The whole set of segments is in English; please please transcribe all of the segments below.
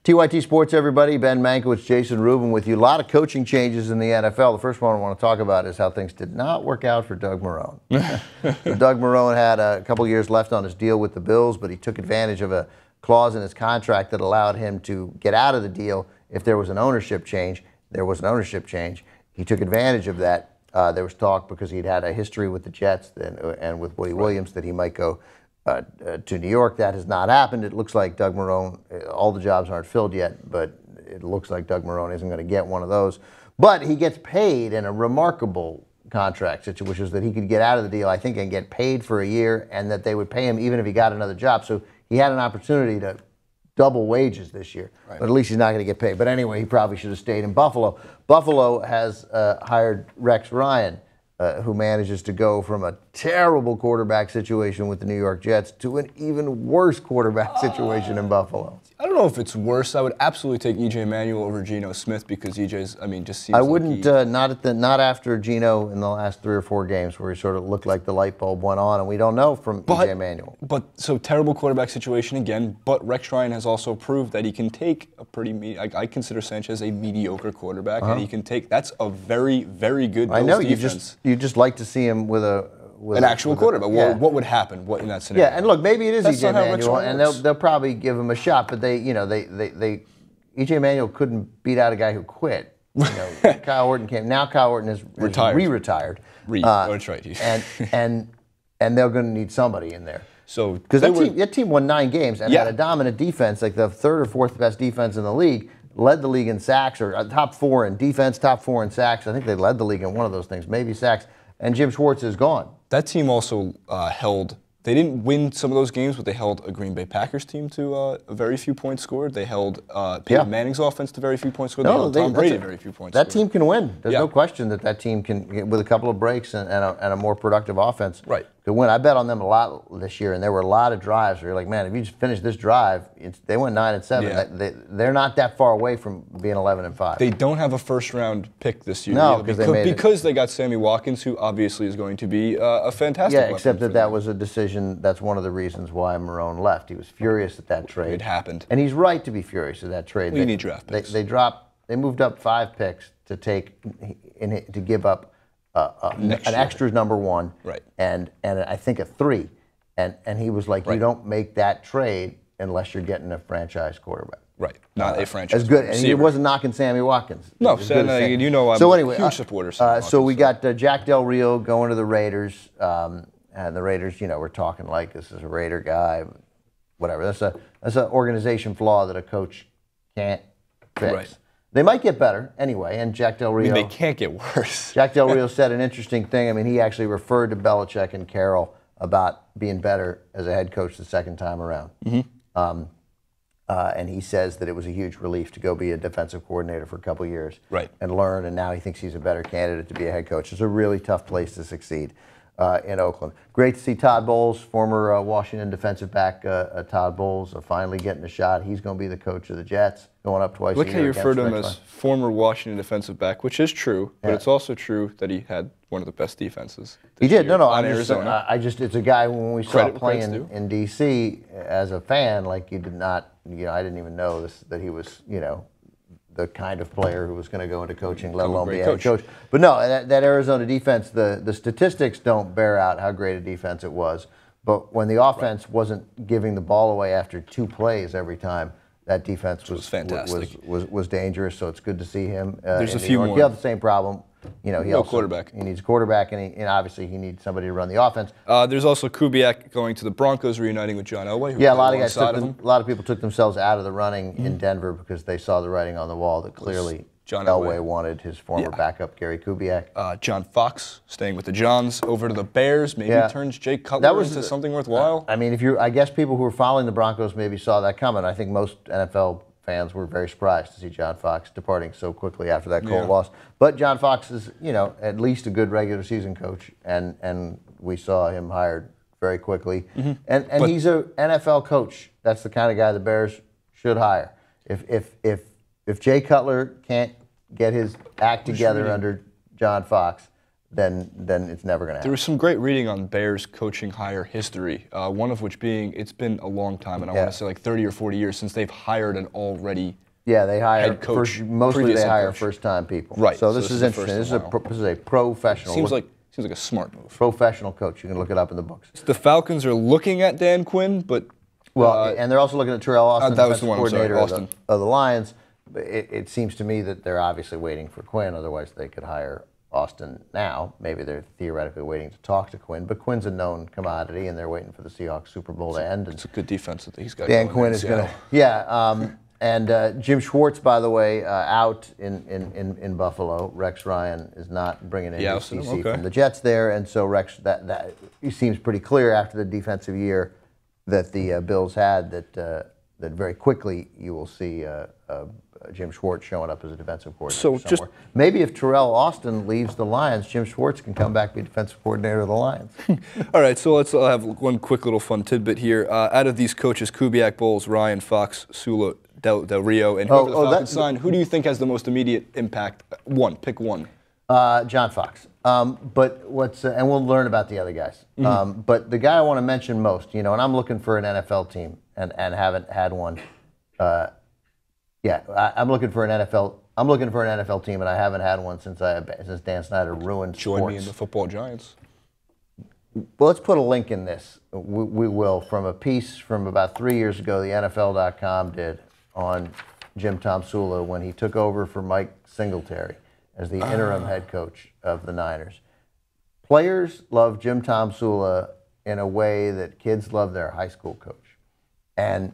TYT Sports, everybody. Ben Mankiewicz, Jason Rubin with you. A lot of coaching changes in the NFL. The first one I want to talk about is how things did not work out for Doug Marrone. Doug Marrone had a couple years left on his deal with the Bills, but he took advantage of a clause in his contract that allowed him to get out of the deal if there was an ownership change. There was an ownership change. He took advantage of that. There was talk because he'd had a history with the Jets and with Woody Williams that he might go to New York. That has not happened. It looks like Doug Marrone, all the jobs aren't filled yet, but it looks like Doug Marrone isn't going to get one of those. But he gets paid in a remarkable contract, which is that he could get out of the deal, I think, and get paid for a year, and that they would pay him even if he got another job. So he had an opportunity to double wages this year, right. But at least he's not going to get paid. But anyway, he probably should have stayed in Buffalo. Buffalo has hired Rex Ryan, who manages to go from a terrible quarterback situation with the New York Jets to an even worse quarterback situation in Buffalo. I don't know if it's worse. I would absolutely take E.J. Manuel over Geno Smith because E.J.'s, just seems I wouldn't, not after Geno in the last 3 or 4 games where he sort of looked like the light bulb went on, and we don't know from E.J. Manuel. So terrible quarterback situation again, but Rex Ryan has also proved that he can take a pretty, I consider Sanchez a mediocre quarterback, and he can take, that's a very, very good Bills defense. You just like to see him with an actual quarterback. Yeah. What would happen in that scenario? Yeah, and look, maybe it is E.J. Manuel, and they'll probably give him a shot. But E.J. Manuel couldn't beat out a guy who quit. Kyle Orton came. Now Kyle Orton is re-retired. That's right. and they're going to need somebody in there. So because that team won 9 games and had a dominant defense, like the 3rd or 4th best defense in the league. Led the league in sacks, or top 4 in defense, top 4 in sacks. I think they led the league in one of those things, maybe sacks. And Jim Schwartz is gone. That team also they didn't win some of those games, but they held a Green Bay Packers team to a very few points scored. They held Peyton Manning's offense to very few points scored. They held Tom Brady to very few points scored. That team can win. There's no question that team can, with a couple of breaks and a more productive offense, could win. I bet on them a lot this year, and there were a lot of drives where you're like, man, if you just finish this drive, they went 9-7. Yeah. They're not that far away from being 11-5. They don't have a first-round pick this year. No, because they got Sammy Watkins, who obviously is going to be a fantastic weapon. Yeah, except that was a decision. That's one of the reasons why Marrone left. He was furious at that trade. It happened, and he's right to be furious at that trade. We need draft picks. They moved up 5 picks to give up an extras number 1, and I think a 3, and he was like, you don't make that trade unless you're getting a franchise quarterback. Right, not a franchise. As good, and he wasn't knocking Sammy Watkins. No, I'm a huge supporter. So we got Jack Del Rio going to the Raiders, and the Raiders, we're talking like this is a Raider guy, whatever. That's an organization flaw that a coach can't fix. Right. They might get better anyway, and Jack Del Rio. They can't get worse. Jack Del Rio said an interesting thing. He actually referred to Belichick and Carroll about being better as a head coach the second time around. Mm-hmm. And he says that it was a huge relief to go be a defensive coordinator for a couple of years and learn, and now he thinks he's a better candidate to be a head coach. It's a really tough place to succeed in Oakland. Great to see Todd Bowles, former Washington defensive back Todd Bowles, finally getting a shot. He's going to be the coach of the Jets, going up twice a year. Look how you refer to him as former Washington defensive back, which is true, but it's also true that he had one of the best defenses. He did. On Arizona. It's a guy when we saw playing in D.C. as a fan, like you did not, I didn't even know that he was, the kind of player who was going to go into coaching, let alone be a head coach. But no, that Arizona defense, the statistics don't bear out how great a defense it was. But when the offense wasn't giving the ball away after 2 plays every time, that defense was fantastic. Was dangerous. So it's good to see him. There's a few more. He has the same problem. Quarterback. He needs a quarterback, and obviously he needs somebody to run the offense. There's also Kubiak going to the Broncos, reuniting with John Elway. A lot of people took themselves out of the running in Denver because they saw the writing on the wall that clearly John Elway wanted his former backup, Gary Kubiak. John Fox staying with the Johns over to the Bears. Maybe turns Jake Cutler into something worthwhile. I guess people who were following the Broncos maybe saw that coming. I think most NFL fans were very surprised to see John Fox departing so quickly after that cold loss. But John Fox is, at least a good regular season coach, and we saw him hired very quickly. Mm-hmm. And he's an NFL coach. That's the kind of guy the Bears should hire. If Jay Cutler can't get his act together under John Fox, then it's never going to happen. There was some great reading on Bears coaching hire history, one of which being it's been a long time, and I want to say like 30 or 40 years since they've hired an already they hire head coach. Mostly they hire first-time people. Right. So this is interesting. This is a professional. Seems like a smart move. Professional coach. You can look it up in the books. The Falcons are looking at Dan Quinn, but and they're also looking at Terrell Austin, that was the one, coordinator of the Lions. It seems to me that they're obviously waiting for Quinn. Otherwise, they could hire Austin now. Maybe they're theoretically waiting to talk to Quinn, but Quinn's a known commodity, and they're waiting for the Seahawks Super Bowl to end. It's a good defense that he's got. Dan Quinn is going to, and Jim Schwartz, by the way, out in Buffalo. Rex Ryan is not bringing in CC from the Jets there, and so Rex that it seems pretty clear after the defensive year that the Bills had that very quickly you will see Jim Schwartz showing up as a defensive coordinator somewhere. Maybe if Terrell Austin leaves the Lions, Jim Schwartz can come back and be defensive coordinator of the Lions. All right, so let's have one quick little fun tidbit here. Out of these coaches, Kubiak, Bowles, Ryan, Fox, Sula, Del Rio, and whoever the Falcons signed, who do you think has the most immediate impact? Pick one. John Fox. But and we'll learn about the other guys. But the guy I want to mention most, and I'm looking for an NFL team and haven't had one. I'm looking for an NFL team, and I haven't had one since Dan Snyder ruined sports. Join me in the football giants. Well, let's put a link in this. We will, from a piece from about 3 years ago, the NFL.com did on Jim Tomsula when he took over for Mike Singletary as the interim head coach of the Niners. Players love Jim Tomsula in a way that kids love their high school coach. And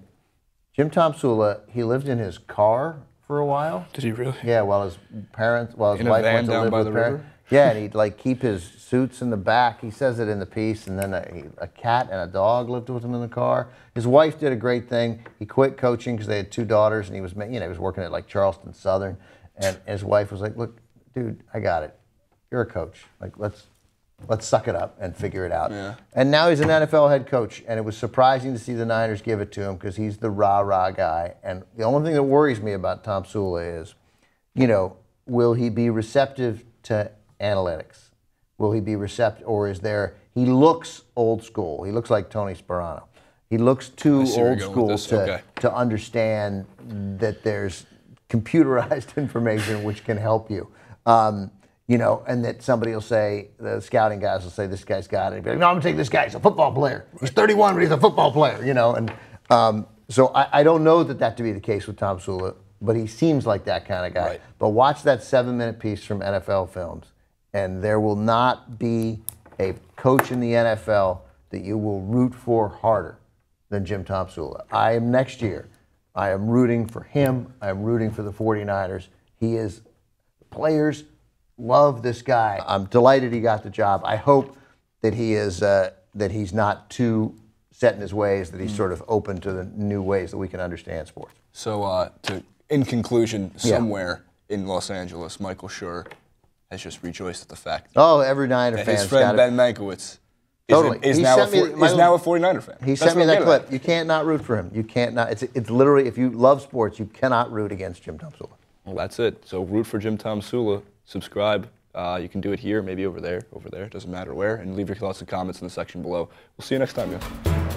Jim Tomsula, he lived in his car for a while. Did he really? Yeah, while his wife went to live with the river. Yeah, and he'd keep his suits in the back. He says it in the piece, and then a cat and a dog lived with him in the car. His wife did a great thing. He quit coaching because they had 2 daughters, and he was working at Charleston Southern, and his wife was like, "Look, dude, I got it. You're a coach. Let's suck it up and figure it out." Yeah. And now he's an NFL head coach, and it was surprising to see the Niners give it to him because he's the rah-rah guy. And the only thing that worries me about Tomsula is, will he be receptive to analytics? Will he be receptive, or he looks old school. He looks like Tony Sparano. He looks too old school to understand that there's computerized information which can help you. And that somebody will say, the scouting guys will say, this guy's got it. He'll be like, no, I'm going to take this guy. He's a football player. He's 31, but he's a football player, And so I don't know that to be the case with Tomsula, but he seems like that kind of guy. Right. But watch that 7-minute piece from NFL Films, and there will not be a coach in the NFL that you will root for harder than Jim Tomsula. Next year, I am rooting for him. I am rooting for the 49ers. Players love this guy. I'm delighted he got the job. I hope that he's not too set in his ways, that he's sort of open to the new ways that we can understand sports. So, in conclusion, somewhere in Los Angeles, Michael Schur has just rejoiced at the fact every Niner fan. His friend Ben Mankiewicz is now a 49er fan. He sent me that clip. You can't not root for him. You can't not. It's literally, if you love sports, you cannot root against Jim Tomsula. Well, that's it. So root for Jim Tomsula. Subscribe. You can do it here, maybe over there, doesn't matter where, and leave your thoughts and comments in the section below. We'll see you next time, guys.